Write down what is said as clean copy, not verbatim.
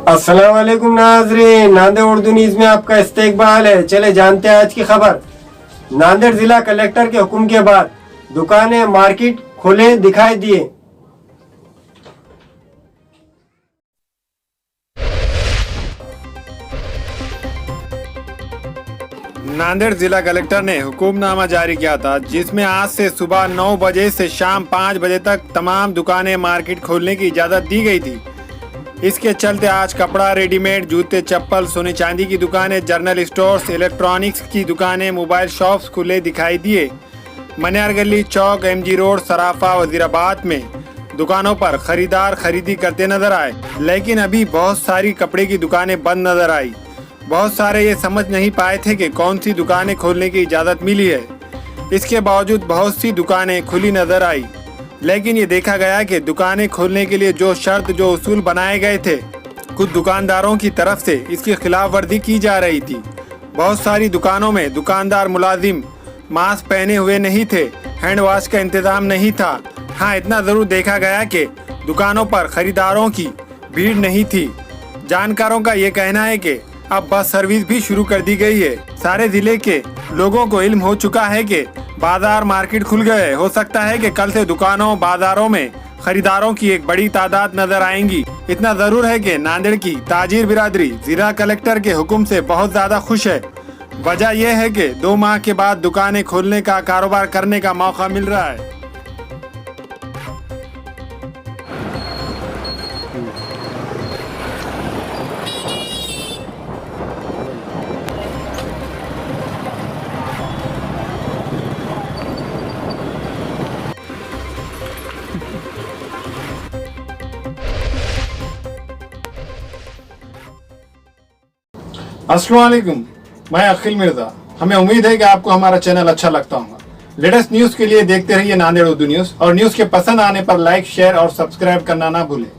अस्सलाम वालेकुम नाजरीन, नांदेड़ उर्दू न्यूज में आपका इस्तकबाल है। चले जानते हैं आज की खबर। नांदेड़ जिला कलेक्टर के हुक्म के बाद दुकानें मार्केट खुले दिखाई दिए। नांदेड़ जिला कलेक्टर ने हुक्मनामा जारी किया था, जिसमें आज से सुबह 9 बजे से शाम 5 बजे तक तमाम दुकानें मार्केट खोलने की इजाज़त दी गई थी। इसके चलते आज कपड़ा, रेडीमेड, जूते, चप्पल, सोने चांदी की दुकानें, जनरल स्टोर्स, इलेक्ट्रॉनिक्स की दुकानें, मोबाइल शॉप्स खुले दिखाई दिए। मनियार गली, चौक, एमजी रोड, सराफा, वजीराबाद में दुकानों पर खरीदार खरीदी करते नजर आए, लेकिन अभी बहुत सारी कपड़े की दुकानें बंद नजर आई। बहुत सारे ये समझ नहीं पाए थे कि कौन सी दुकानें खोलने की इजाज़त मिली है। इसके बावजूद बहुत सी दुकानें खुली नजर आई, लेकिन ये देखा गया कि दुकानें खोलने के लिए जो शर्त, जो उसूल बनाए गए थे, कुछ दुकानदारों की तरफ से इसकी खिलाफ वर्जी की जा रही थी। बहुत सारी दुकानों में दुकानदार मुलाजिम मास्क पहने हुए नहीं थे, हैंड वॉश का इंतज़ाम नहीं था। हाँ, इतना ज़रूर देखा गया कि दुकानों पर खरीदारों की भीड़ नहीं थी। जानकारों का ये कहना है कि अब बस सर्विस भी शुरू कर दी गई है। सारे जिले के लोगों को इल्म हो चुका है कि बाजार मार्केट खुल गए। हो सकता है कि कल से दुकानों बाजारों में खरीदारों की एक बड़ी तादाद नजर आएंगी। इतना जरूर है कि नांदेड़ की ताजिर बिरादरी जिला कलेक्टर के हुक्म से बहुत ज्यादा खुश है। वजह यह है कि 2 माह के बाद दुकानें खोलने का, कारोबार करने का मौका मिल रहा है। अस्सलाम वालेकुम, मैं अखिल मिर्जा। हमें उम्मीद है कि आपको हमारा चैनल अच्छा लगता होगा। लेटेस्ट न्यूज़ के लिए देखते रहिए नांदेड़ उर्दू न्यूज़, और न्यूज़ के पसंद आने पर लाइक, शेयर और सब्सक्राइब करना ना भूलें।